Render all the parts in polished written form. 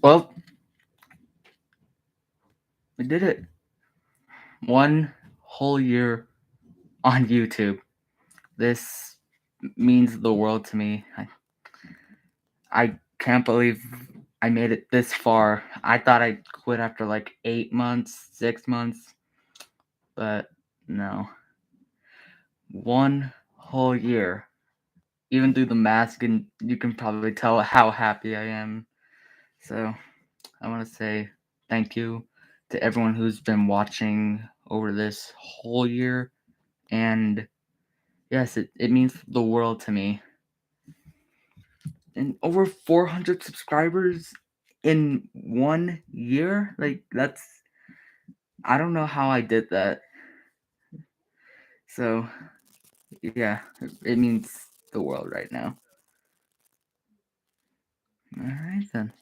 Well, we did it. 1 whole year on YouTube. This means the world to me. I can't believe I made it this far. I thought I'd quit after like 8 months, 6 months, but no. 1 whole year. Even through the mask, and you can probably tell how happy I am. So I want to say thank you to everyone who's been watching over this whole year. And yes, it means the world to me. And over 400 subscribers in 1 year? Like, I don't know how I did that. So, yeah, it means the world right now. Alright then.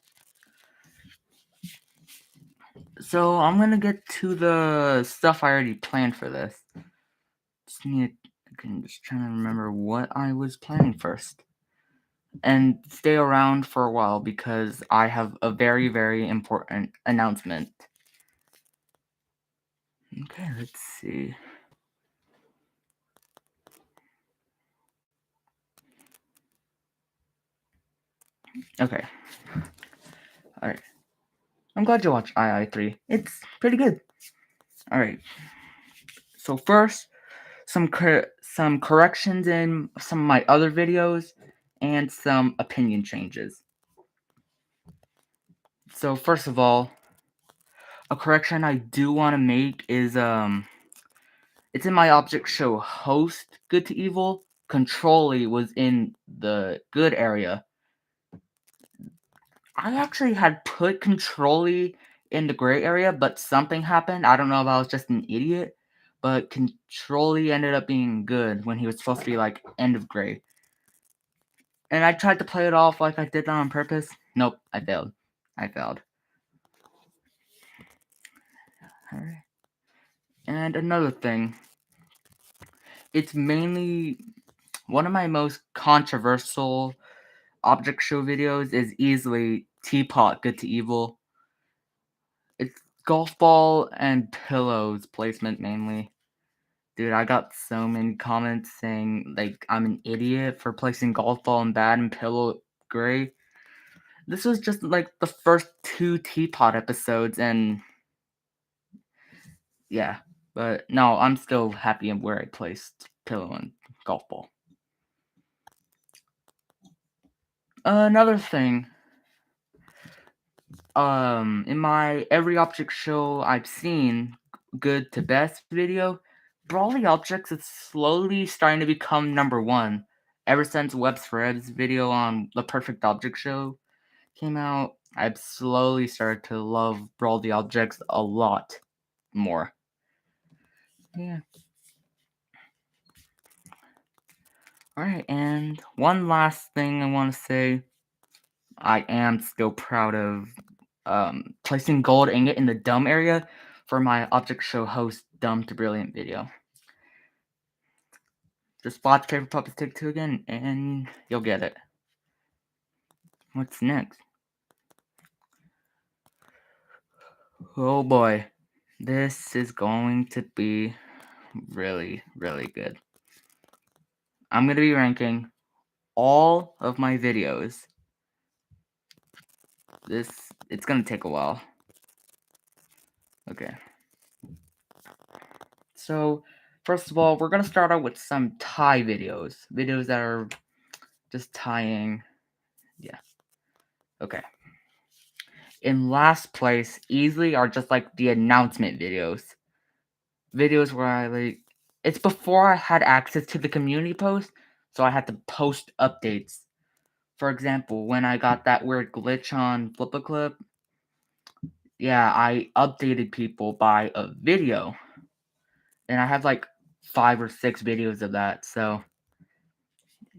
So, I'm gonna get to the stuff I already planned for this. I'm just trying to remember what I was planning first. And stay around for a while because I have a very, very important announcement. Okay, let's see. Okay. Alright. I'm glad you watched II3. It's pretty good. Alright. So first, some corrections in some of my other videos and some opinion changes. So first of all, a correction I do want to make is it's in my object show host good to evil. Controlly was in the good area. I actually had put Controlly in the gray area, but something happened. I don't know if I was just an idiot, but Controlly ended up being good when he was supposed to be like end of gray. And I tried to play it off like I did that on purpose. Nope, I failed. Alright. And another thing, it's mainly one of my most controversial object show videos is easily Teapot Good to Evil. It's golf ball and pillows placement mainly. Dude, I got so many comments saying like I'm an idiot for placing golf ball in bad and pillow gray. This was just like the first 2 Teapot episodes, and yeah. But no, I'm still happy in where I placed pillow and golf ball. Another thing, in my every object show I've seen, good to best video, Brawly Objects is slowly starting to become number one. Ever since Web's Fred's video on the Perfect Object Show came out, I've slowly started to love Brawly Objects a lot more. Yeah. Alright, and one last thing I want to say. I am still proud of placing gold ingot in the dumb area for my object show host dumb to brilliant video. Just watch Paper Puppets Take 2 again and you'll get it. What's next? Oh boy. This is going to be really, really good. I'm going to be ranking all of my videos. It's going to take a while. Okay. So, first of all, we're going to start out with some tie videos. Videos that are just tying. Yeah. Okay. In last place, easily are just like the announcement videos. Videos where I like. It's before I had access to the community post, so I had to post updates. For example, when I got that weird glitch on Flip-A-Clip, yeah, I updated people by a video. And I have like 5 or 6 videos of that, so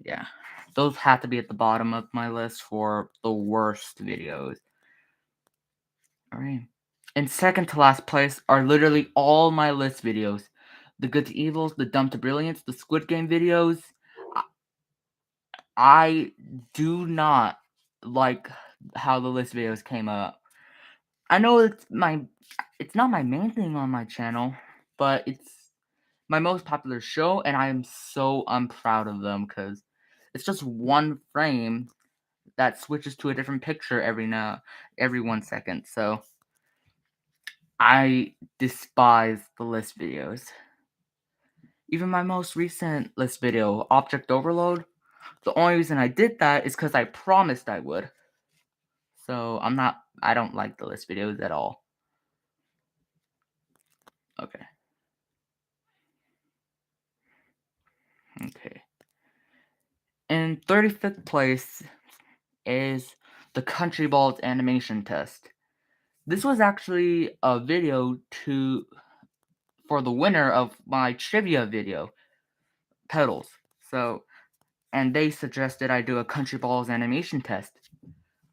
yeah. Those have to be at the bottom of my list for the worst videos. Alright. In second to last place are literally all my list videos. The Good to Evils, the Dumb to Brilliance, the Squid Game videos. I do not like how the list videos came up. I know it's not my main thing on my channel, but it's my most popular show, and I am so unproud of them because it's just one frame that switches to a different picture every 1 second. So I despise the list videos. Even my most recent list video, Object Overload, the only reason I did that is because I promised I would. So I don't like the list videos at all. Okay. Okay. In 35th place is the Country Balls animation test. This was actually a video for the winner of my trivia video, Pedals. And they suggested I do a Country Balls animation test.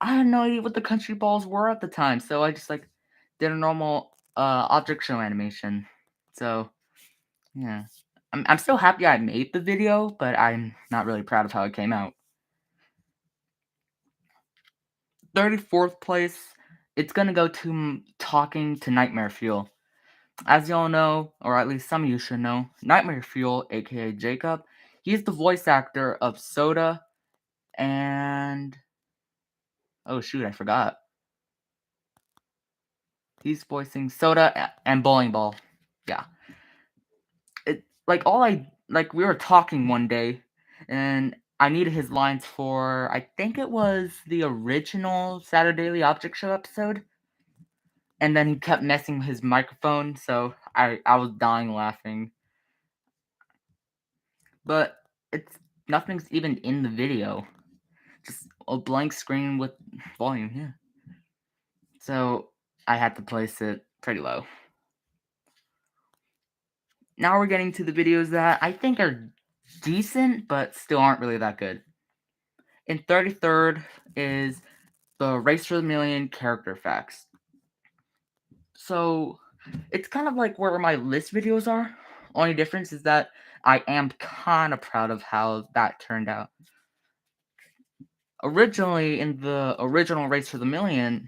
I had no idea what the Country Balls were at the time, so I just did a normal object show animation. So yeah, I'm still happy I made the video, but I'm not really proud of how it came out. 34th place, it's gonna go to Talking to Nightmare Fuel. As y'all know, or at least some of you should know, Nightmare Fuel, aka Jacob, he's the voice actor of Soda and oh shoot, I forgot. He's voicing Soda and Bowling Ball. Yeah. We were talking one day and I needed his lines for I think it was the original Saturday Object Show episode. And then he kept messing with his microphone, so I was dying laughing. But nothing's even in the video. Just a blank screen with volume, yeah. So I had to place it pretty low. Now we're getting to the videos that I think are decent, but still aren't really that good. In 33rd is the Race for the Million character facts. So it's kind of like where my list videos are. Only difference is that I am kind of proud of how that turned out. Originally, in the original Race for the Million,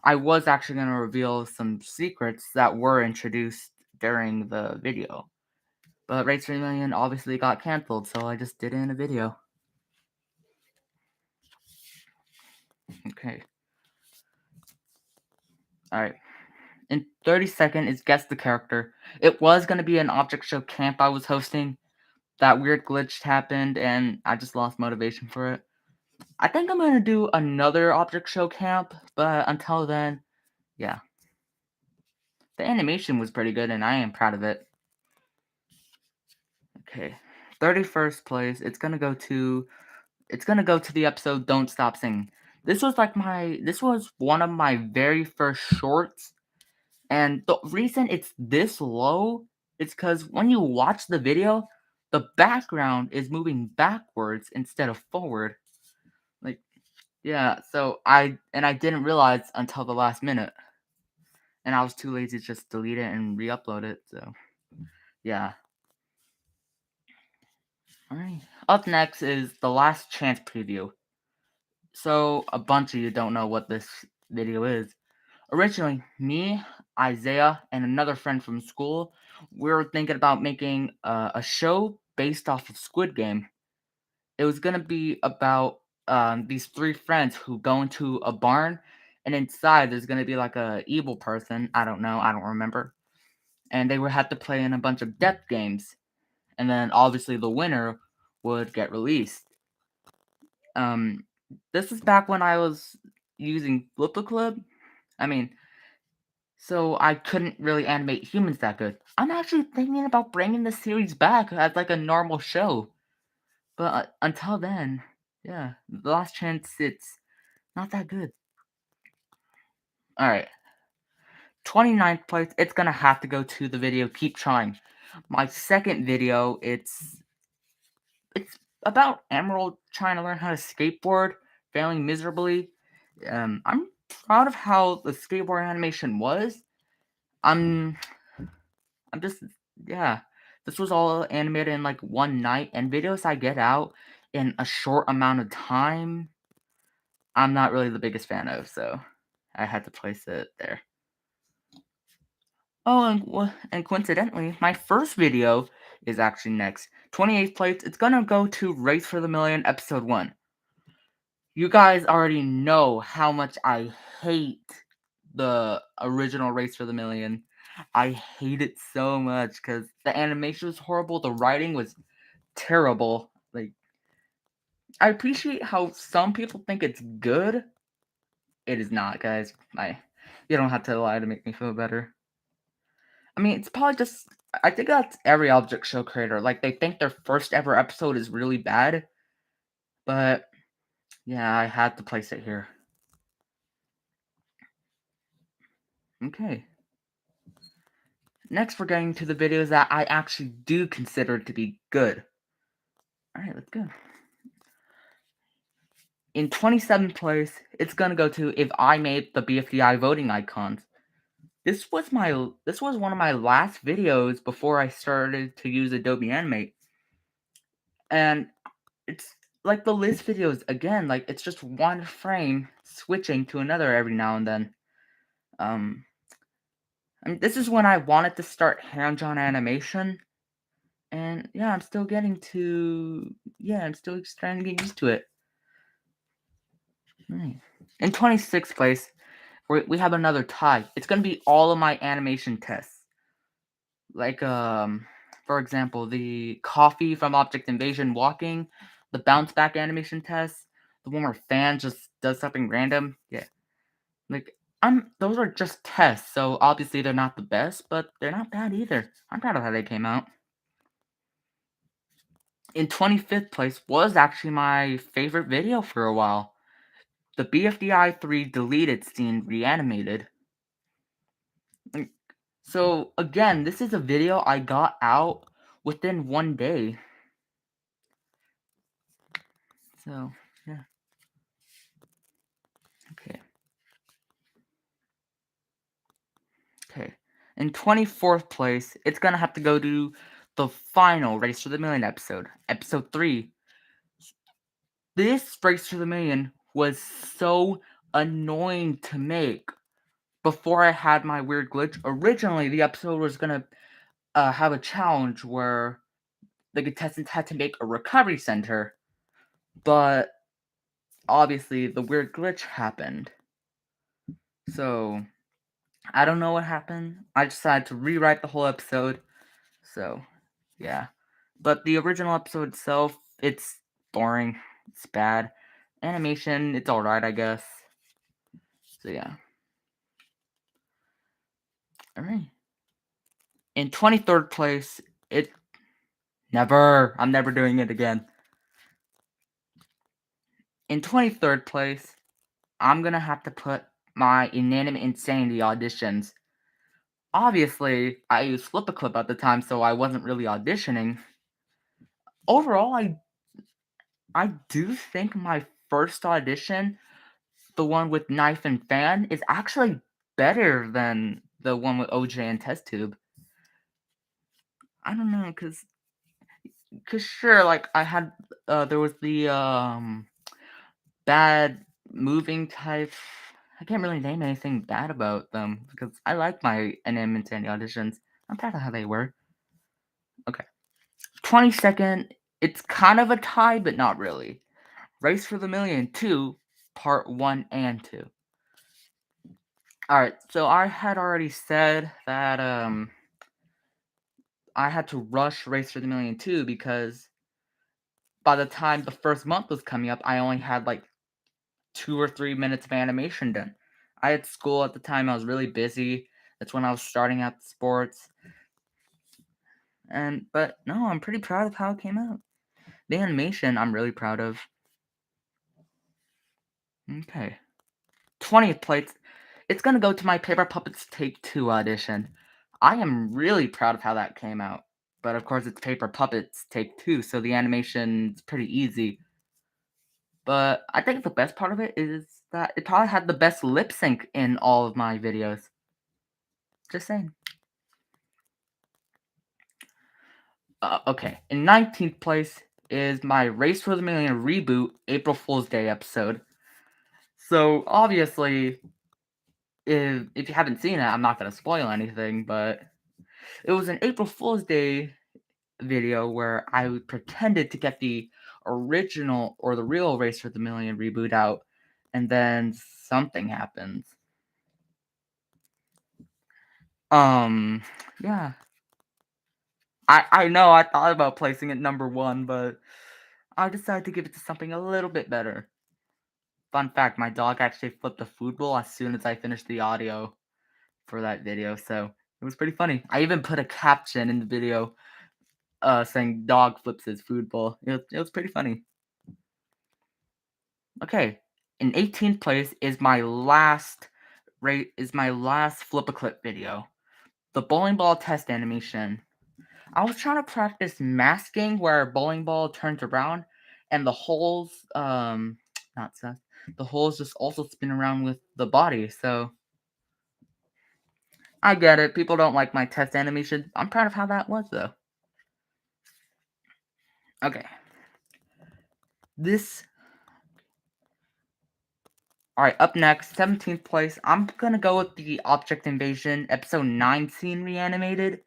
I was actually going to reveal some secrets that were introduced during the video. But Race for the Million obviously got canceled, so I just did it in a video. Okay. Alright. In 32nd is Guess the Character. It was going to be an object show camp I was hosting. That weird glitch happened, and I just lost motivation for it. I think I'm going to do another object show camp, but until then, yeah. The animation was pretty good, and I am proud of it. Okay. 31st place, it's going to go to the episode Don't Stop Singing. This was one of my very first shorts, and the reason it's this low is because when you watch the video, the background is moving backwards instead of forward. Yeah, so I didn't realize until the last minute. And I was too lazy to just delete it and re-upload it, so yeah. Alright. Up next is the Last Chance preview. So a bunch of you don't know what this video is. Originally, me, Isaiah, and another friend from school, we were thinking about making a show based off of Squid Game. It was gonna be about these three friends who go into a barn, and inside there's gonna be like a evil person. I don't know. I don't remember. And they would have to play in a bunch of death games, and then obviously the winner would get released. Um, this was back when I was using Flipaclip. I mean, so I couldn't really animate humans that good. I'm actually thinking about bringing the series back as like a normal show. But until then, yeah, The Last Chance, it's not that good. Alright. 29th place, it's gonna have to go to the video Keep Trying. My second video, it's about Emerald trying to learn how to skateboard, failing miserably. I'm proud of how the skateboard animation was. I'm just yeah. This was all animated in like one night, and videos I get out in a short amount of time. I'm not really the biggest fan of, so I had to place it there. Oh, and coincidentally, my first video is actually next. 28th place, it's gonna go to Race for the Million Episode 1. You guys already know how much I hate the original Race for the Million. I hate it so much because the animation was horrible, the writing was terrible. Like, I appreciate how some people think it's good. It is not, guys. You don't have to lie to make me feel better. I mean, it's probably just. I think that's every object show creator. Like, they think their first ever episode is really bad. But, yeah, I had to place it here. Okay. Next, we're getting to the videos that I actually do consider to be good. Alright, let's go. In 27th place, it's gonna go to If I Made the BFDI voting icons. This was one of my last videos before I started to use Adobe Animate. And it's like the list videos again, like it's just one frame switching to another every now and then. I mean, this is when I wanted to start hand-drawn animation, and yeah, I'm still trying to get used to it. Right. In 26th place, we have another tie. It's gonna be all of my animation tests. Like, for example, the coffee from Object Invasion walking, the bounce back animation test, the one where fan just does something random. Yeah. Like, those are just tests, so obviously they're not the best, but they're not bad either. I'm proud of how they came out. In 25th place was actually my favorite video for a while. The BFDI 3 deleted scene reanimated. So again, this is a video I got out within one day. So, yeah. Okay. Okay. In 24th place, it's gonna have to go to the final Race to the Million episode. Episode 3. This Race to the Million was so annoying to make. Before I had my weird glitch, originally the episode was gonna have a challenge where the contestants had to make a recovery center, but obviously the weird glitch happened. So I don't know what happened. I decided to rewrite the whole episode. So yeah. But the original episode itself, it's boring. It's bad. Animation, it's alright, I guess. So yeah. Alright. In 23rd place, I'm never doing it again. In 23rd place, I'm gonna have to put my Inanimate Insanity auditions. Obviously, I used Flip-A-Clip at the time, so I wasn't really auditioning. Overall, I do think my first audition, the one with Knife and Fan, is actually better than the one with OJ and Test Tube. I don't know, cause sure, like I had, there was the bad moving type. I can't really name anything bad about them because I like my NM and Sandy auditions. I'm proud of how they were. Okay. 22nd, it's kind of a tie, but not really. Race for the Million 2, Part 1 and 2. Alright, so I had already said that I had to rush Race for the Million 2 because by the time the first month was coming up, I only had like 2 or 3 minutes of animation done. I had school at the time, I was really busy. That's when I was starting out sports. But no, I'm pretty proud of how it came out. The animation I'm really proud of. Okay. 20th place. It's gonna go to my Paper Puppets Take 2 audition. I am really proud of how that came out. But of course it's Paper Puppets Take 2, so the animation's pretty easy. But I think the best part of it is that it probably had the best lip sync in all of my videos. Just saying. Okay. In 19th place is my Race for the Million reboot April Fool's Day episode. So obviously, if you haven't seen it, I'm not gonna spoil anything, but it was an April Fool's Day video where I pretended to get the original or the real Race for the Million reboot out, and then something happens. Um, yeah. I know I thought about placing it number 1, but I decided to give it to something a little bit better. Fun fact, my dog actually flipped a food bowl as soon as I finished the audio for that video, so it was pretty funny. I even put a caption in the video, saying "dog flips his food bowl." It was pretty funny. Okay, in 18th place is my last flip a clip video, the bowling ball test animation. I was trying to practice masking where a bowling ball turns around and the holes, not sus, the holes just also spin around with the body. So I get it. People don't like my test animation. I'm proud of how that was though. Okay. This Alright, up next, 17th place. I'm gonna go with the Object Invasion episode 9 scene reanimated.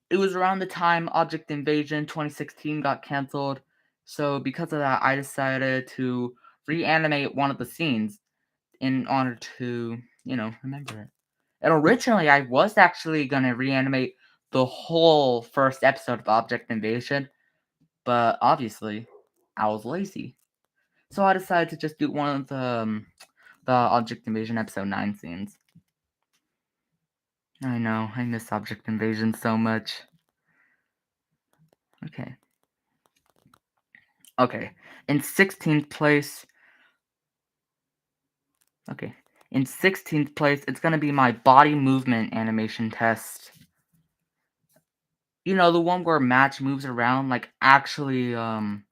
It was around the time Object Invasion 2016 got canceled. So because of that, I decided to reanimate one of the scenes in order to, remember it. And originally, I was actually going to reanimate the whole first episode of Object Invasion, but obviously, I was lazy. So I decided to just do one of the Object Invasion episode 9 scenes. I know, I miss Object Invasion so much. Okay. Okay. In 16th place, okay. In 16th place, it's going to be my body movement animation test. You know, the one where Match moves around, like, actually, kind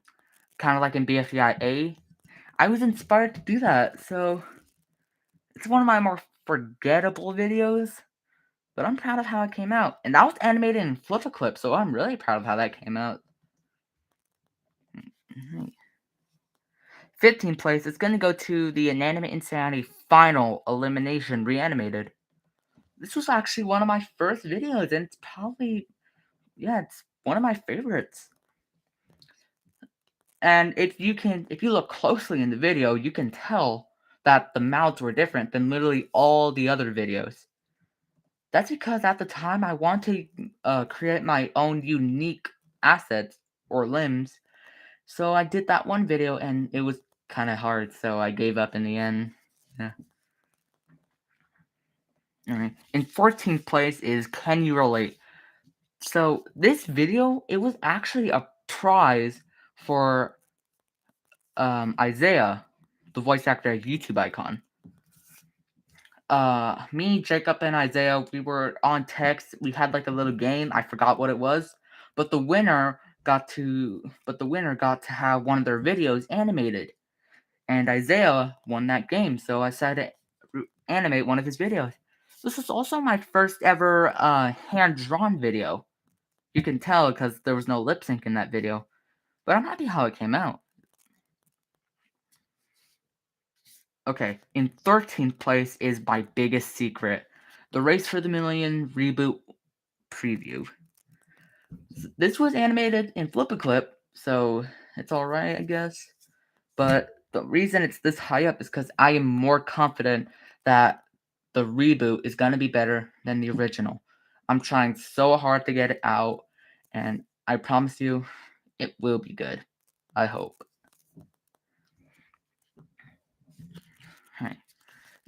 of like in BFEIA. I was inspired to do that, so it's one of my more forgettable videos, but I'm proud of how it came out. And that was animated in Flip-A-Clip, so I'm really proud of how that came out. 15th place is going to go to the Inanimate Insanity Final Elimination Reanimated. This was actually one of my first videos, and it's probably, yeah, it's one of my favorites. And if you look closely in the video, you can tell that the mouths were different than literally all the other videos. That's because at the time I want to create my own unique assets or limbs. So I did that one video and it was kind of hard, so I gave up in the end. Yeah. Alright. In 14th place is Can You Relate? So this video, it was actually a prize for Isaiah, the voice actor YouTube icon. Me, Jacob, and Isaiah, we were on text. We had like a little game. I forgot what it was, but the winner got to have one of their videos animated, and Isaiah won that game. So I decided to animate one of his videos. This was also my first ever hand-drawn video. You can tell because there was no lip sync in that video, but I'm happy how it came out. Okay, in 13th place is My Biggest Secret, the Race for the Million reboot preview. This was animated in Flip-A-Clip, so it's alright, I guess. But the reason it's this high up is because I am more confident that the reboot is going to be better than the original. I'm trying so hard to get it out, and I promise you, it will be good. I hope. Alright.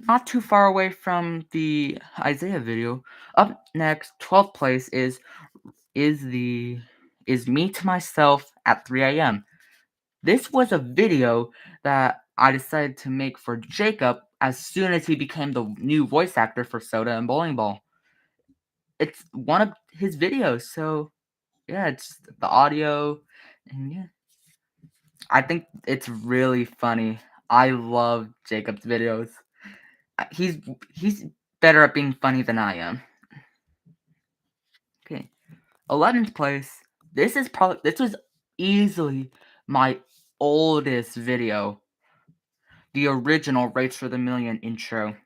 Not too far away from the Isaiah video. Up next, 12th place is Me to Myself at 3 a.m. This was a video that I decided to make for Jacob as soon as he became the new voice actor for Soda and Bowling Ball. It's one of his videos, so yeah, it's the audio, and yeah. I think it's really funny. I love Jacob's videos. He's better at being funny than I am. Okay. 11th place. This was easily my oldest video. the original Race for the Million intro.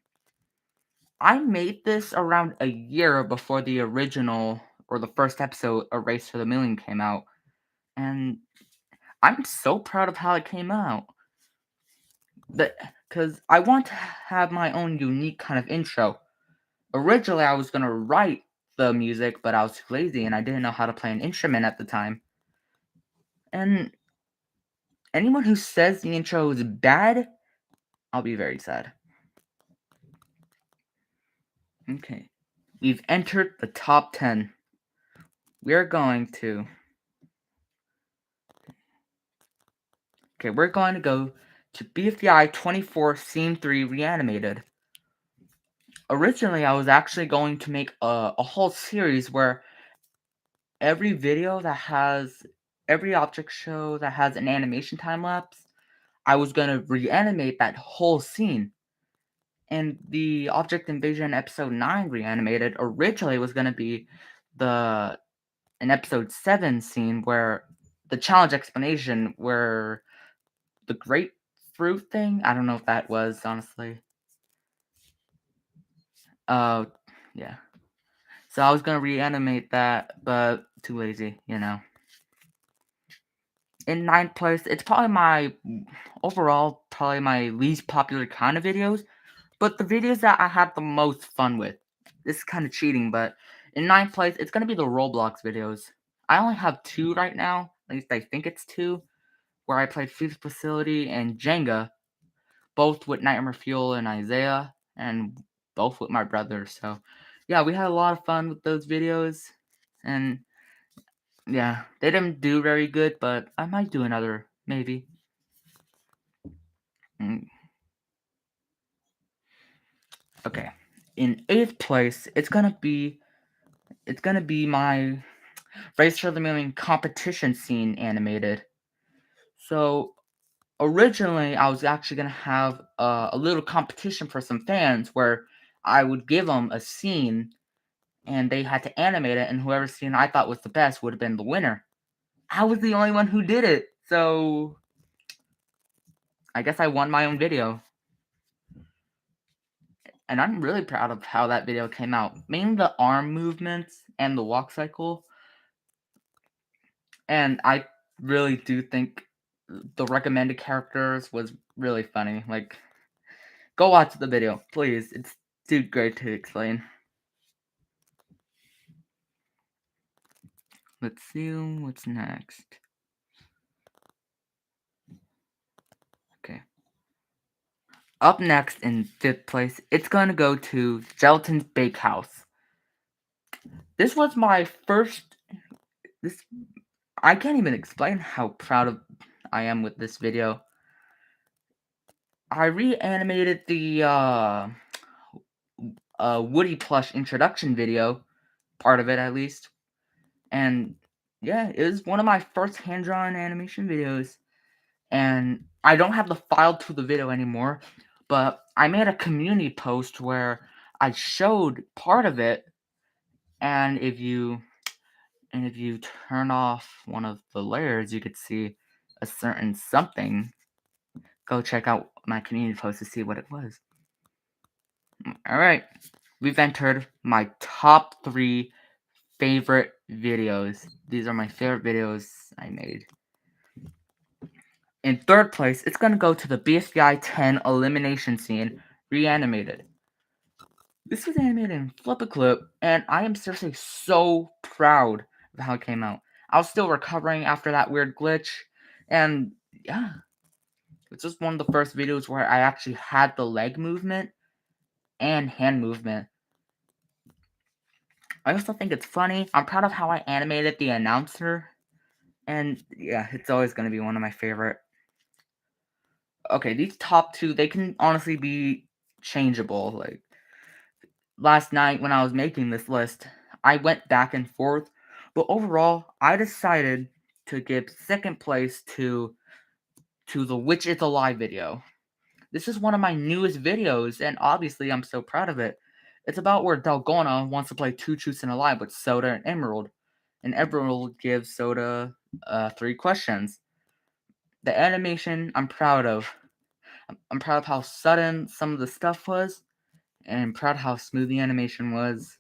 I made this around a year before the original or the first episode of Race for the Million came out, and I'm so proud of how it came out. Because I want to have my own unique kind of intro. Originally, I was gonna write the music, but I was too lazy and I didn't know how to play an instrument at the time. And anyone who says the intro is bad, I'll be very sad. Okay. We've entered the top 10. We're going to go to BFDI 24 Scene 3 Reanimated. Originally, I was actually going to make a whole series where every object show that has an animation time lapse, I was going to reanimate that whole scene. And the Object Invasion episode 9 Reanimated originally was going to be an episode 7 scene where the challenge explanation where the grapefruit thing, I don't know if that was, honestly. Yeah. So I was going to reanimate that, but too lazy, you know. In 9th place, it's probably probably my least popular kind of videos, but the videos that I had the most fun with. This is kind of cheating, but in 9th place, it's going to be the Roblox videos. I only have 2 right now, at least I think it's 2, where I played Food Facility and Jenga, both with Nightmare Fuel and Isaiah, and both with my brother. So, yeah, we had a lot of fun with those videos, and yeah, they didn't do very good, but I might do another, maybe. Okay. In 8th place, it's gonna be my Race for the Million competition scene animated. So originally, I was actually gonna have a little competition for some fans where I would give them a scene and they had to animate it, and whoever scene I thought was the best would have been the winner. I was the only one who did it, so I guess I won my own video. And I'm really proud of how that video came out. Mainly the arm movements and the walk cycle. And I really do think the recommended characters was really funny. Like, go watch the video, please. It's too great to explain. Let's see what's next. Okay. Up next in 5th place, it's gonna go to Gelatin's Bakehouse. This was my first. I can't even explain how proud I am with this video. I reanimated the Woody plush introduction video, part of it at least, and yeah, it was one of my first hand-drawn animation videos. And I don't have the file to the video anymore, but I made a community post where I showed part of it, and if you turn off one of the layers, you could see a certain something. Go check out my community post to see what it was. Alright, we've entered my top 3 favorite videos. These are my favorite videos I made. In 3rd place, it's gonna go to the BSBI 10 elimination scene, Reanimated. This was animated in Flip-A-Clip, and I am seriously so proud of how it came out. I was still recovering after that weird glitch, and yeah, it's just one of the first videos where I actually had the leg movement and hand movement. I also think it's funny. I'm proud of how I animated the announcer, and yeah, it's always going to be one of my favorite. Okay, these top 2, they can honestly be changeable. Like, last night when I was making this list, I went back and forth, but overall, I decided to give 2nd place to the Witch is Alive video. This is one of my newest videos, and obviously I'm so proud of it. It's about where Dalgona wants to play 2 Truths and a Lie with Soda and Emerald, and Emerald gives Soda 3 questions. The animation I'm proud of. I'm proud of how sudden some of the stuff was, and I'm proud of how smooth the animation was.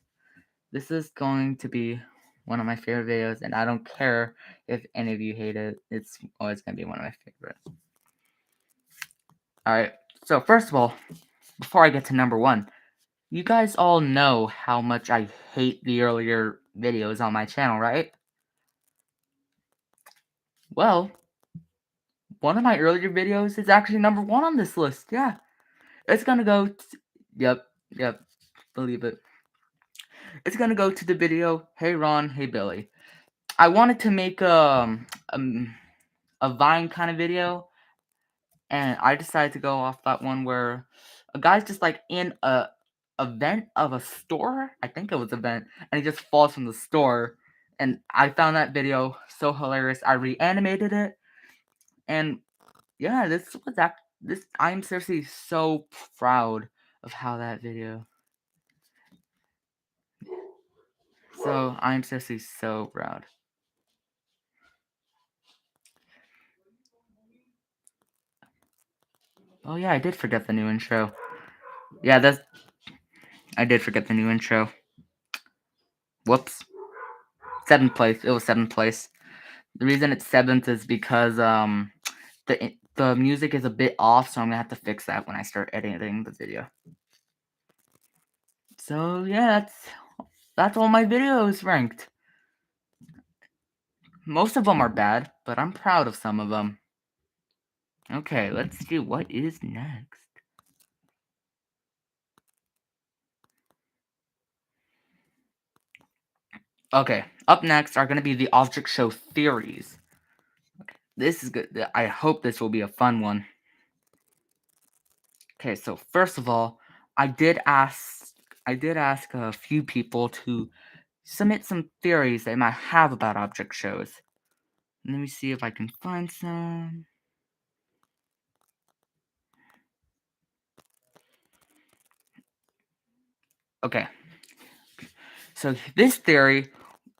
This is going to be one of my favorite videos, and I don't care if any of you hate it. It's always going to be one of my favorites. Alright, so first of all, before I get to number 1, you guys all know how much I hate the earlier videos on my channel, right? Well, one of my earlier videos is actually number 1 on this list, yeah. It's gonna go yep, believe it. It's gonna go to the video, Hey Ron, Hey Billy. I wanted to make a Vine kind of video, and I decided to go off that one where a guy's just like in a vent of a store. I think it was a vent, and he just falls from the store. And I found that video so hilarious. I reanimated it, and yeah, this. I'm seriously so proud of how that video. So I'm seriously so proud. Oh yeah, I did forget the new intro. Yeah, I did forget the new intro. Whoops. 7th place. It was 7th place. The reason it's 7th is because the music is a bit off, so I'm gonna have to fix that when I start editing the video. So yeah, that's all my videos ranked. Most of them are bad, but I'm proud of some of them. Okay, let's see what is next. Okay, up next are gonna be the object show theories. Okay, this is good. I hope this will be a fun one. Okay, so first of all, I did ask a few people to submit some theories they might have about object shows. Let me see if I can find some. Okay. So this theory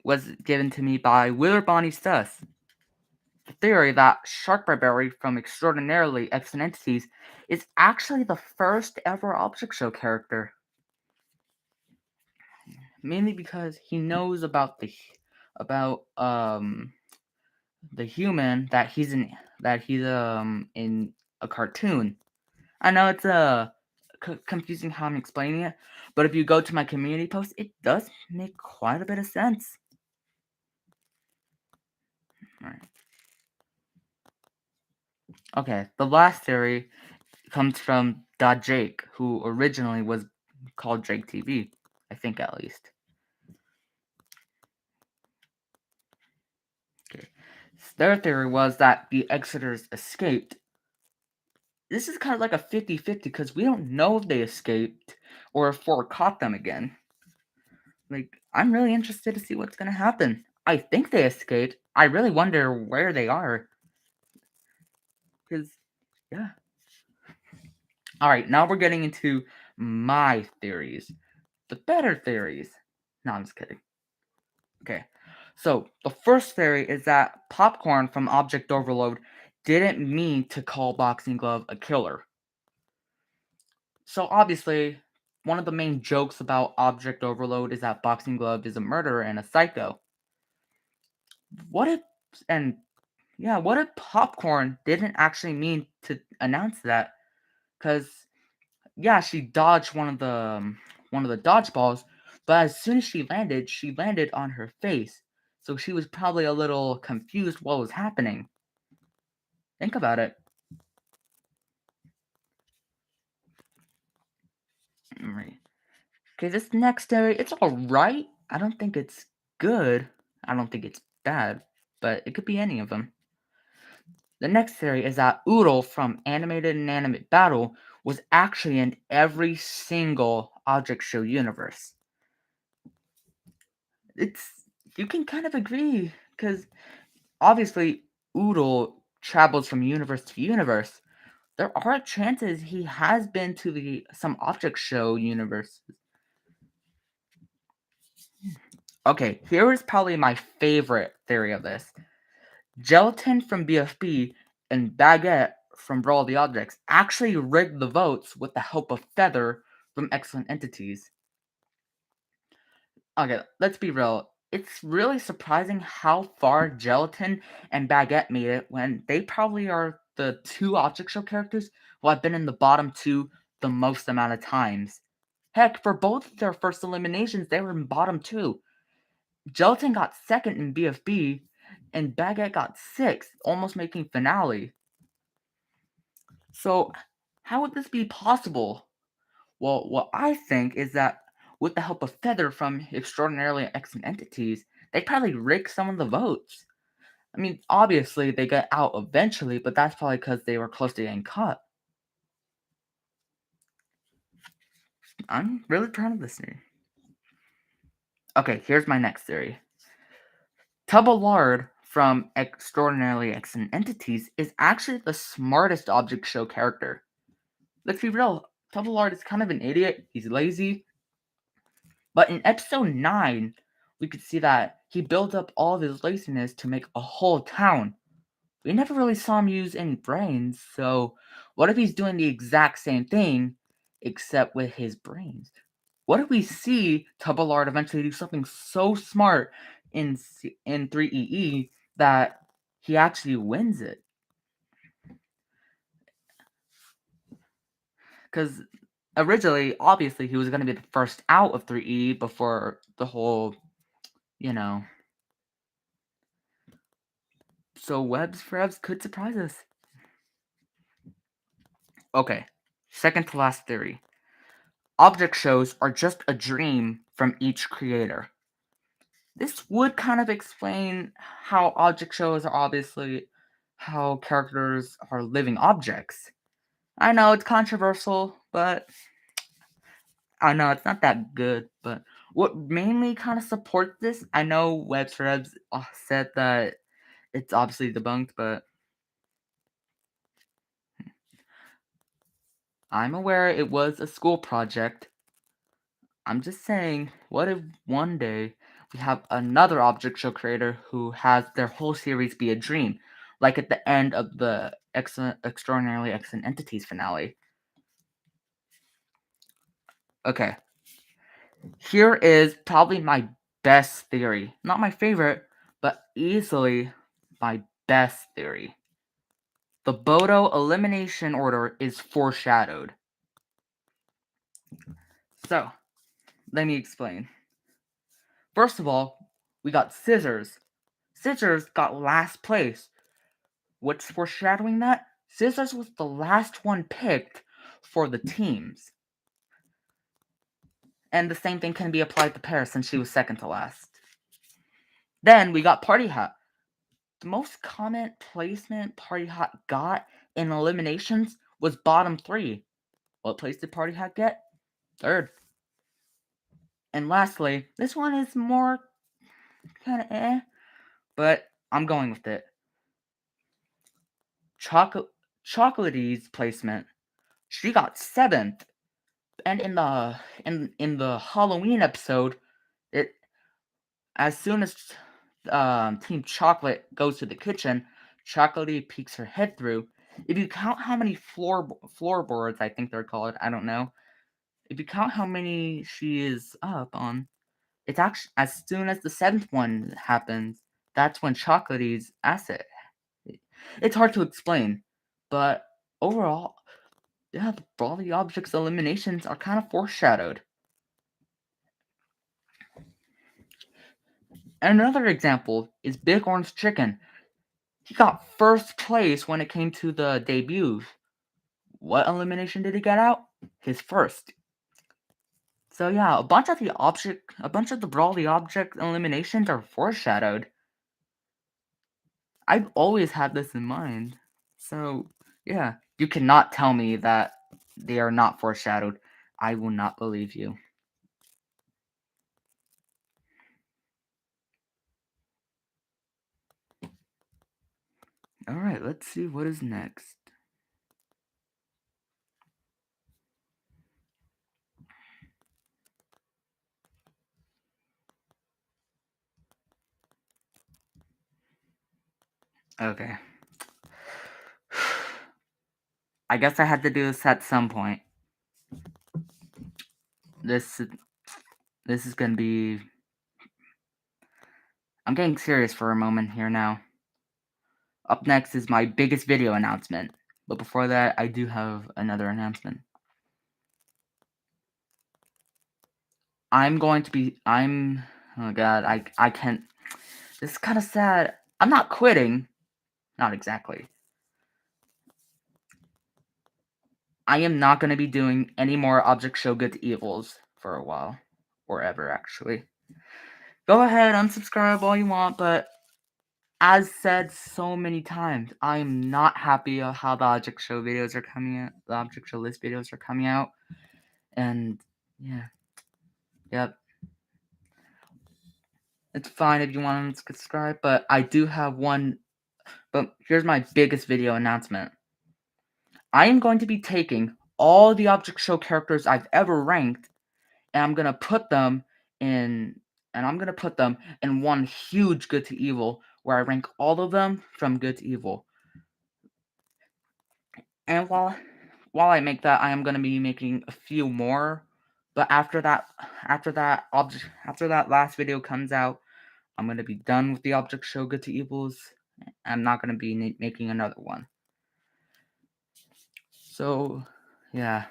was given to me by Willer Bonnie Stuss. The theory that Shark Barberry from Extraordinarily Excellent Entities is actually the first ever object show character. Mainly because he knows about the human that he's in a cartoon. I know it's confusing how I'm explaining it, but if you go to my community post, it does make quite a bit of sense. Alright. Okay, the last theory comes from Jake, who originally was called Jake TV, I think at least. Okay. Their theory was that the Exeters escaped. This is kind of like a 50-50 because we don't know if they escaped or if Ford caught them again. Like, I'm really interested to see what's going to happen. I think they escaped. I really wonder where they are. Because, yeah. Alright, now we're getting into my theories. The better theories. No, I'm just kidding. Okay. So, the first theory is that Popcorn from Object Overload didn't mean to call Boxing Glove a killer. So, obviously, one of the main jokes about Object Overload is that Boxing Glove is a murderer and a psycho. What if, and yeah, what if Popcorn didn't actually mean to announce that? Because, yeah, she dodged one of the dodgeballs, but as soon as she landed on her face. So she was probably a little confused what was happening. Think about it. Right. Okay, this next area, it's alright. I don't think it's good. I don't think it's bad, but it could be any of them. The next theory is that Oodle from Animated Inanimate Battle was actually in every single Object Show universe. You can kind of agree, because obviously Oodle travels from universe to universe. There are chances he has been to some Object Show universe. Okay, here is probably my favorite theory of this. Gelatin from BFB and Baguette from Brawl the Objects actually rigged the votes with the help of Feather from Excellent Entities. Okay, let's be real. It's really surprising how far Gelatin and Baguette made it when they probably are the two Object Show characters who have been in the bottom two the most amount of times. Heck, for both their first eliminations, they were in bottom two. Gelatin got second in BFB, and Baguette got sixth, almost making finale. So, how would this be possible? Well, what I think is that with the help of Feather from Extraordinarily Excellent Entities, they probably rigged some of the votes. I mean, obviously they got out eventually, but that's probably because they were close to getting cut. I'm really proud of this theory. Okay, here's my next theory. Tuballard from Extraordinarily Excellent Entities is actually the smartest Object Show character. Let's be real, Tuballard is kind of an idiot, he's lazy, but in episode 9, we could see that he built up all of his laziness to make a whole town. We never really saw him use any brains, so what if he's doing the exact same thing, except with his brains? What if we see Tuballard eventually do something so smart in 3EE that he actually wins it? Because originally, obviously, he was going to be the first out of 3E before the whole, you know. So Webs for Evs could surprise us. Okay, second to last theory. Object shows are just a dream from each creator. This would kind of explain how object shows are obviously how characters are living objects. I know it's controversial, but I know it's not that good. But what mainly kind of supports this, I know Webs for Evs said that it's obviously debunked, but I'm aware it was a school project. I'm just saying, what if one day we have another object show creator who has their whole series be a dream, like at the end of the Extraordinarily Excellent Entities finale? Okay, here is probably my best theory. Not my favorite, but easily my best theory. The Bodo elimination order is foreshadowed. So, let me explain. First of all, we got Scissors. Scissors got last place. What's foreshadowing that? Scissors was the last one picked for the teams. And the same thing can be applied to Paris since she was second to last. Then we got Party Hat. The most common placement Party Hat got in eliminations was bottom 3. What place did Party Hat get? Third. And lastly, this one is more kind of but I'm going with it. Chocolate's placement. She got 7th. And in the Halloween episode, it as soon as Team Chocolate goes to the kitchen, Chocolatey peeks her head through. If you count how many floorboards, I think they're called, I don't know. If you count how many she is up on, it's actually as soon as the 7th one happens, that's when Chocolatey's asset. It's hard to explain, but overall, yeah, the Brawly Objects eliminations are kind of foreshadowed. And another example is Big Orange Chicken. He got first place when it came to the debuts. What elimination did he get out? His first. So yeah, a bunch of the Brawly Object eliminations are foreshadowed. I've always had this in mind. So yeah, you cannot tell me that they are not foreshadowed. I will not believe you. Alright, let's see what is next. Okay. I guess I had to do this at some point. This this is gonna be. I'm getting serious for a moment here now. Up next is my biggest video announcement. But before that, I do have another announcement. Oh god, I can't. This is kind of sad. I'm not quitting. Not exactly. I am not going to be doing any more Object Show Good to Evils for a while. Or ever, actually. Go ahead, unsubscribe all you want, but as said so many times, I am not happy of how the Object Show videos are coming out. The Object Show list videos are coming out. And, yeah. Yep. It's fine if you want to subscribe, but I do have one. But here's my biggest video announcement. I am going to be taking all the Object Show characters I've ever ranked, and I'm gonna put them in one huge good to evil where I rank all of them from good to evil. And while I make that, I am gonna be making a few more. But after that last video comes out, I'm gonna be done with the Object Show good to evils. I'm not gonna be making another one. So, yeah.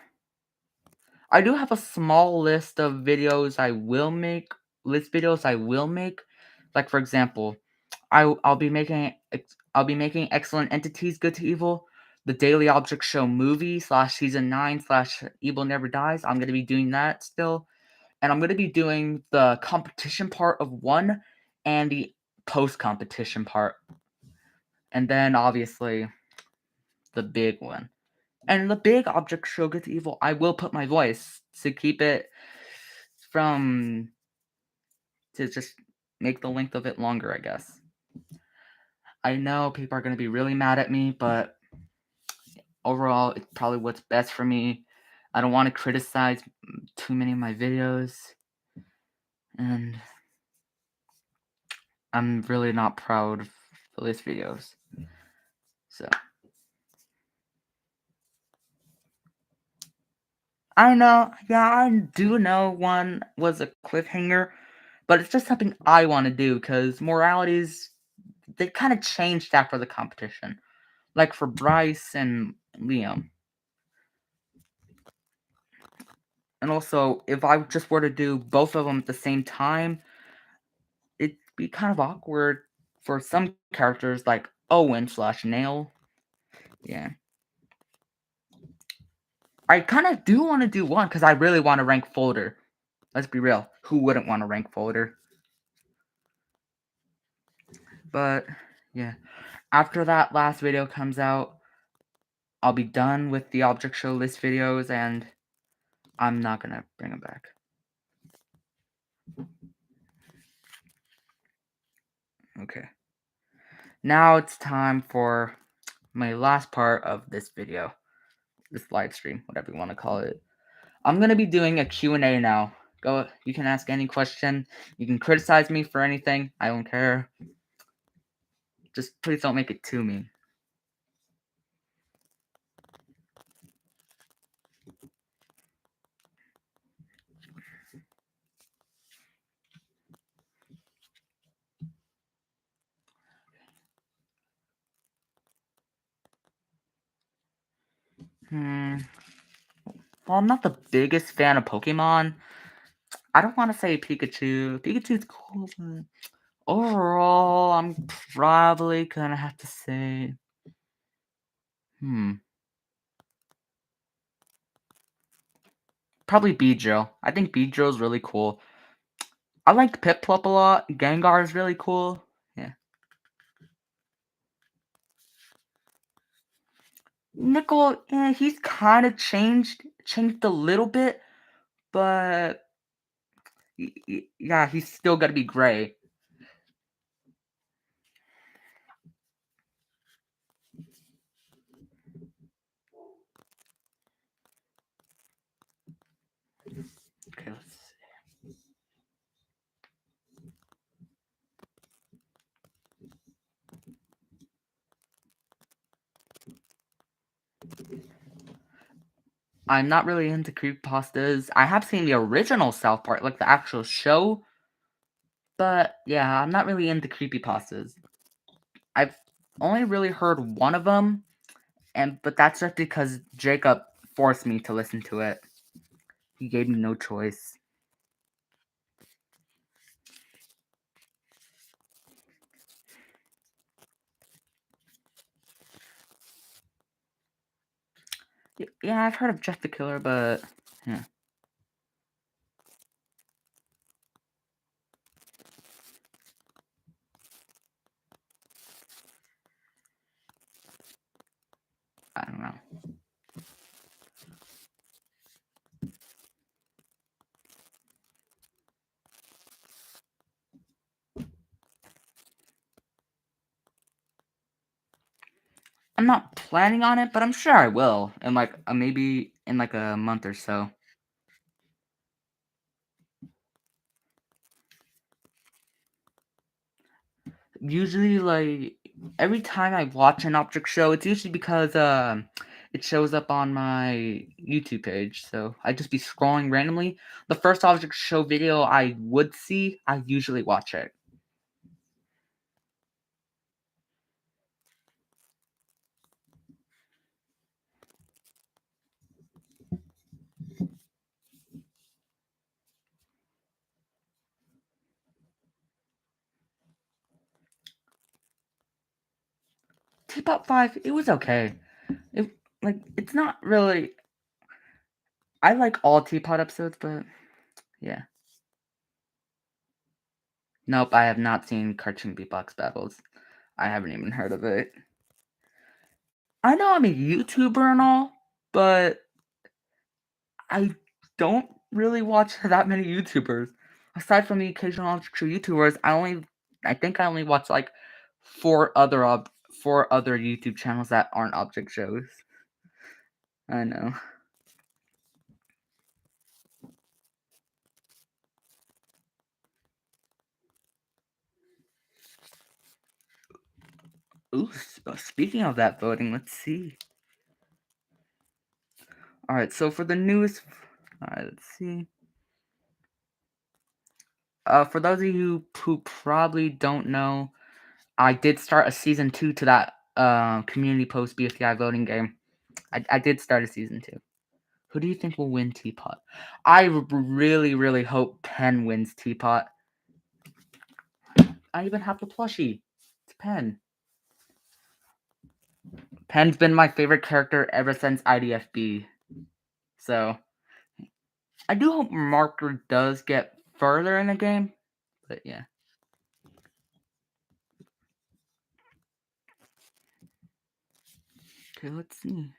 I do have a small list of videos I will make. Like for example, I'll be making Excellent Entities Good to Evil, the Daily Object Show movie / season 9 / Evil Never Dies. I'm gonna be doing that still, and I'm gonna be doing the competition part of 1 and the post competition part, and then obviously the big one. And the big Object Show Good to Evil, I will put my voice to keep it from to just make the length of it longer, I guess. I know people are going to be really mad at me, but overall, it's probably what's best for me. I don't want to criticize too many of my videos, and I'm really not proud of these videos. So, I know, yeah, I do know one was a cliffhanger, but it's just something I want to do because moralities, they kind of changed after the competition. Like for Bryce and Liam. And also, if I just were to do both of them at the same time, it'd be kind of awkward for some characters like Owen / Nail. Yeah. I kind of do want to do one because I really want to rank Folder. Let's be real. Who wouldn't want to rank Folder? But, yeah. After that last video comes out, I'll be done with the Object Show list videos and I'm not going to bring them back. Okay. Now it's time for my last part of this video. This live stream, whatever you want to call it. I'm going to be doing a Q&A now. You can ask any question. You can criticize me for anything. I don't care. Just please don't make it too mean. Well, I'm not the biggest fan of Pokemon. I don't want to say Pikachu. Pikachu's cool, but overall, I'm probably gonna have to say, probably Beedrill. I think Beedrill's really cool. I like Piplup a lot. Gengar is really cool. Yeah. Nickel, he's kind of changed a little bit, but yeah, he's still gonna be gray. Okay, let's see. I'm not really into creepypastas. I have seen the original South Park, like the actual show, but yeah, I'm not really into creepypastas. I've only really heard one of them, but that's just because Jacob forced me to listen to it. He gave me no choice. Yeah, I've heard of Jeff the Killer, but yeah. I don't know. I'm not planning on it, but I'm sure I will in like maybe in like a month or so. Usually, like every time I watch an object show, it's usually because it shows up on my YouTube page. So I just be scrolling randomly. The first object show video I would see, I usually watch it. Teapot 5, it was okay. It's not really. I like all Teapot episodes, but yeah. Nope, I have not seen Cartoon Beatbox Battles. I haven't even heard of it. I know I'm a YouTuber and all, but I don't really watch that many YouTubers. Aside from the occasional object show YouTubers, I think I only watch like four other YouTube channels that aren't object shows. I know. Ooh, speaking of that voting, let's see. All right, so for the newest, all right, let's see. For those of you who probably don't know, I did start a season 2 to that community post BFDI voting game. I did start a season 2. Who do you think will win Teapot? I really, really hope Penn wins Teapot. I even have the plushie. It's Penn. Penn's been my favorite character ever since IDFB. So, I do hope Marker does get further in the game. But yeah. Okay, let's see.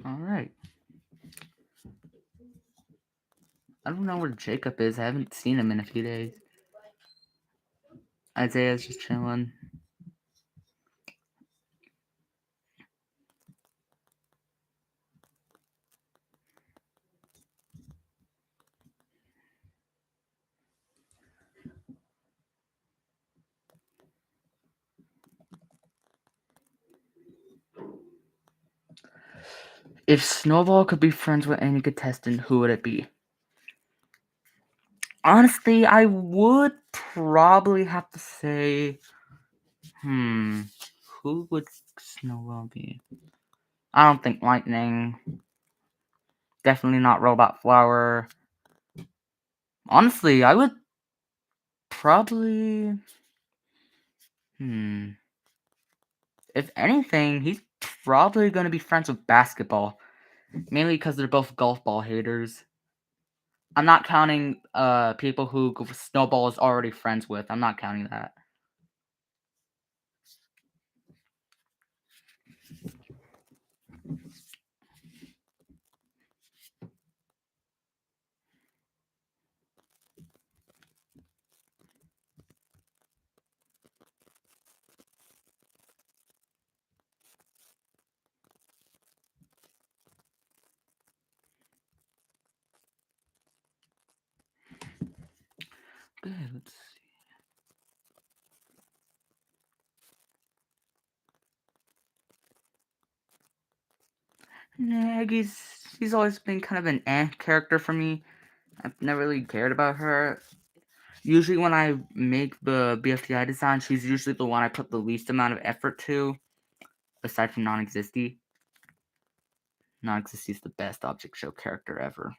Alright. I don't know where Jacob is. I haven't seen him in a few days. Isaiah's just chilling. If Snowball could be friends with any contestant, who would it be? Honestly, I would probably have to say, who would Snowball be? I don't think Lightning. Definitely not Robot Flower. Honestly, I would probably, if anything, he's probably going to be friends with Basketball. Mainly because they're both golf ball haters. I'm not counting people who Snowball is already friends with. I'm not counting that. Okay, let's see. She's always been kind of an character for me. I've never really cared about her. Usually when I make the BFDI design, she's usually the one I put the least amount of effort to, aside from Non-Existy. Non-Existy is the best object show character ever.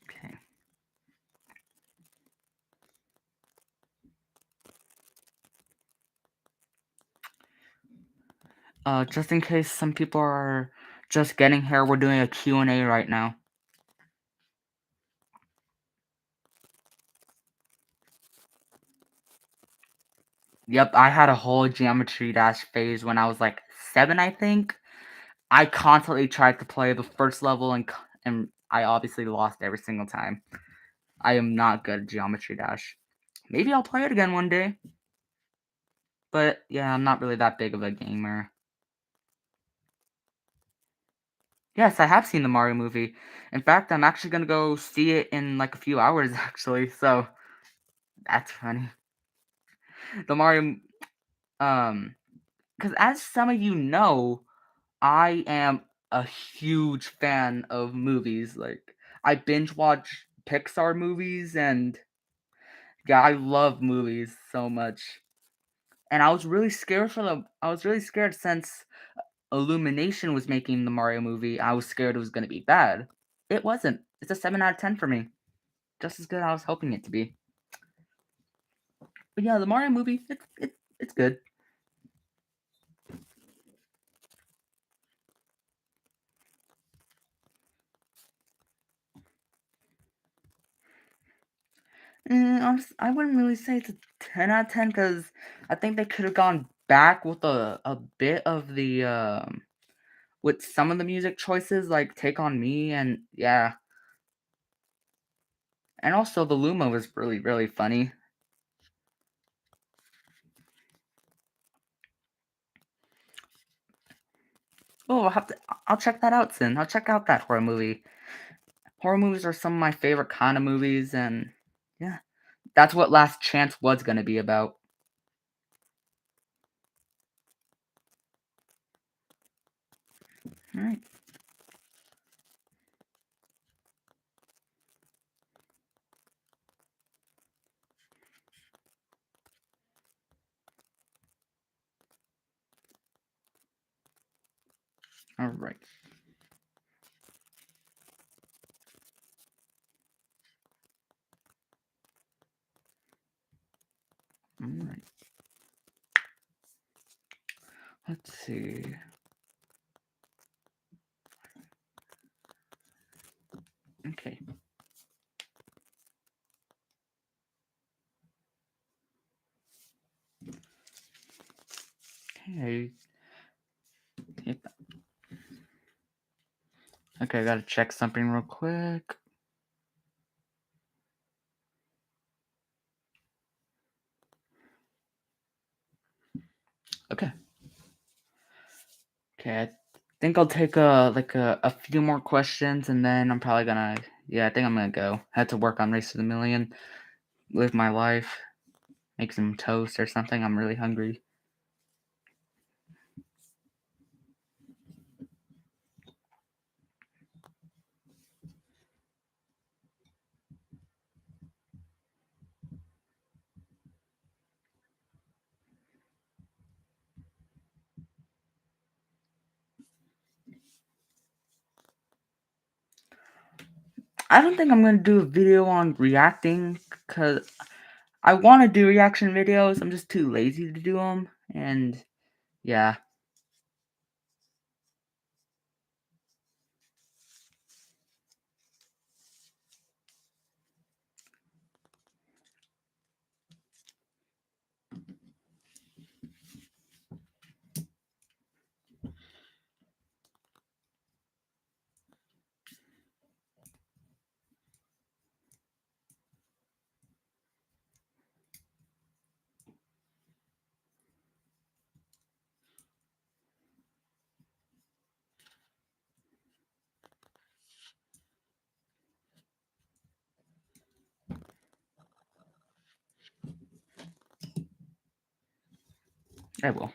Okay. Just in case some people are just getting here, we're doing a Q&A right now. Yep, I had a whole Geometry Dash phase when I was like 7, I think. I constantly tried to play the first level and I obviously lost every single time. I am not good at Geometry Dash. Maybe I'll play it again one day. But yeah, I'm not really that big of a gamer. Yes, I have seen the Mario movie. In fact, I'm actually gonna go see it in like a few hours actually, so that's funny. The Mario because as some of you know, I am a huge fan of movies. Like I binge watch Pixar movies and yeah, I love movies so much. And I was really scared since Illumination was making the Mario movie. I was scared it was going to be bad. It wasn't. It's a 7 out of 10 for me. Just as good as I was hoping it to be. But yeah, the Mario movie, it's good. I wouldn't really say it's a 10 out of 10 because I think they could have gone back with a bit of the with some of the music choices, like "Take on Me" and yeah, and also the Luma was really funny. Oh, I'll check that out soon. I'll check out that horror movie. Horror movies are some of my favorite kind of movies, and yeah, that's what Last Chance was gonna be about. All right, all right, all right. Let's see. Okay. Okay. Yep. Okay, I gotta check something real quick. Okay. Okay, I think I'll take a few more questions and then I'm probably gonna yeah, I think I'm gonna go. I had to work on Race to the Million, live my life, make some toast or something. I'm really hungry. I don't think I'm gonna do a video on reacting because I want to do reaction videos. I'm just too lazy to do them, and yeah. I will.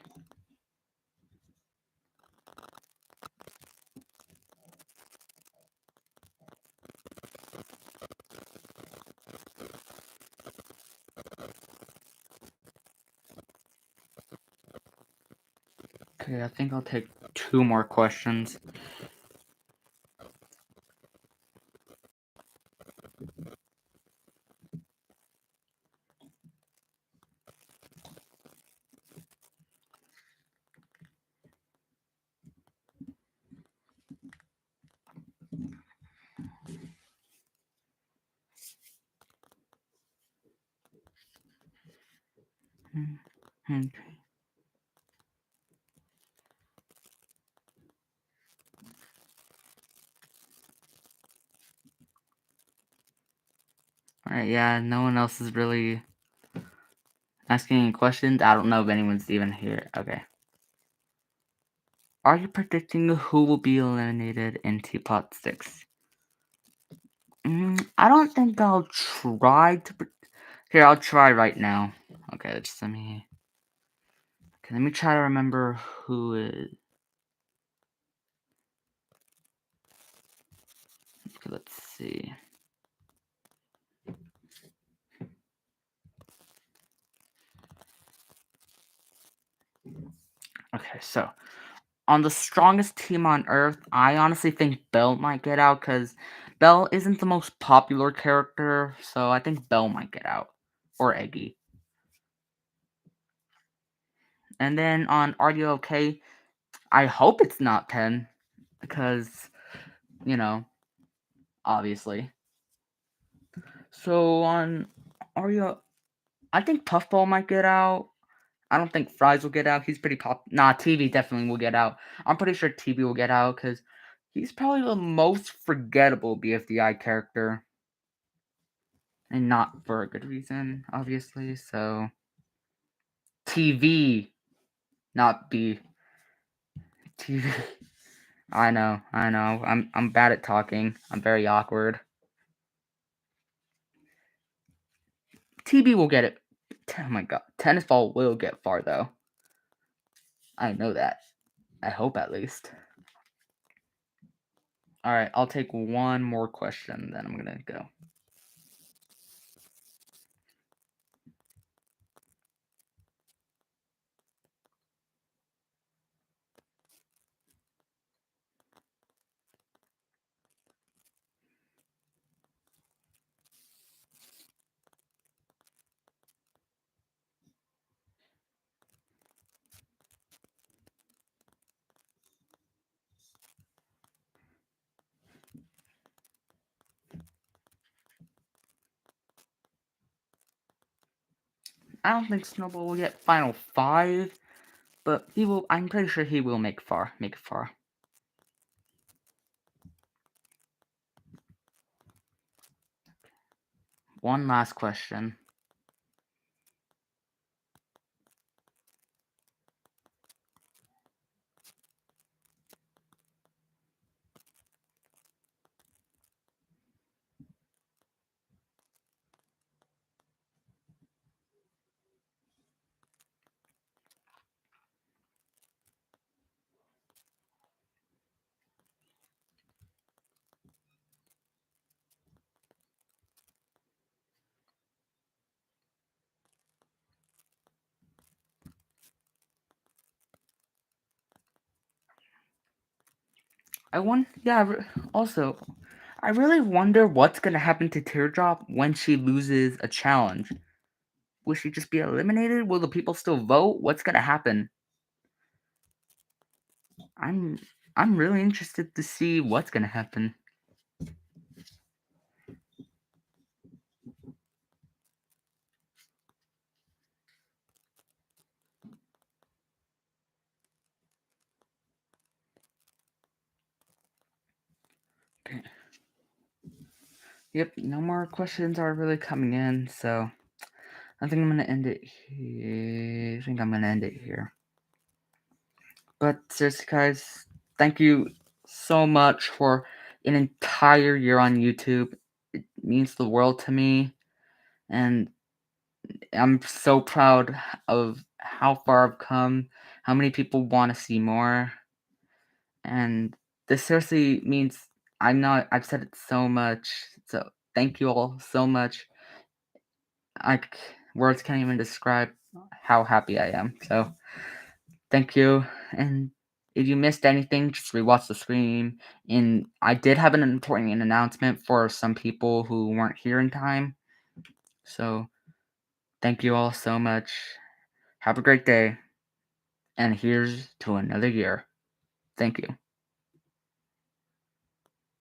Okay, I think I'll take 2 more questions. Okay. Alright, yeah, no one else is really asking any questions. I don't know if anyone's even here. Okay. Are you predicting who will be eliminated in Teapot 6? I don't think I'll try to. Here, I'll try right now. Okay, just let me. Okay, let me try to remember who is. Okay, let's see. Okay, so on the strongest team on Earth, I honestly think Belle might get out because Belle isn't the most popular character, so I think Belle might get out. Or Eggy. And then on Are You Okay? I hope it's not 10 because, you know, obviously. So on Are You, I think Puffball might get out. I don't think Fries will get out. He's pretty pop. Nah, TV definitely will get out. I'm pretty sure TV will get out because he's probably the most forgettable BFDI character. And not for a good reason, obviously. So TV, not B. TV. I know. I'm bad at talking. I'm very awkward. TB will get it. Oh my god. Tennis ball will get far though. I know that. I hope at least. Alright, I'll take one more question, then I'm gonna go. I don't think Snowball will get Final 5, but he will. I'm pretty sure he will make far. Make it far. One last question. Also, I really wonder what's gonna happen to Teardrop when she loses a challenge. Will she just be eliminated? Will the people still vote? What's gonna happen? I'm I'm really interested to see what's gonna happen. Okay. Yep, no more questions are really coming in, so I think I'm gonna end it here. But seriously, guys, thank you so much for an entire year on YouTube. It means the world to me, and I'm so proud of how far I've come, how many people want to see more, and this seriously means I've said it so much. So thank you all so much. Words can't even describe how happy I am. So thank you. And if you missed anything, just rewatch the stream. And I did have an important announcement for some people who weren't here in time. So thank you all so much. Have a great day. And here's to another year. Thank you.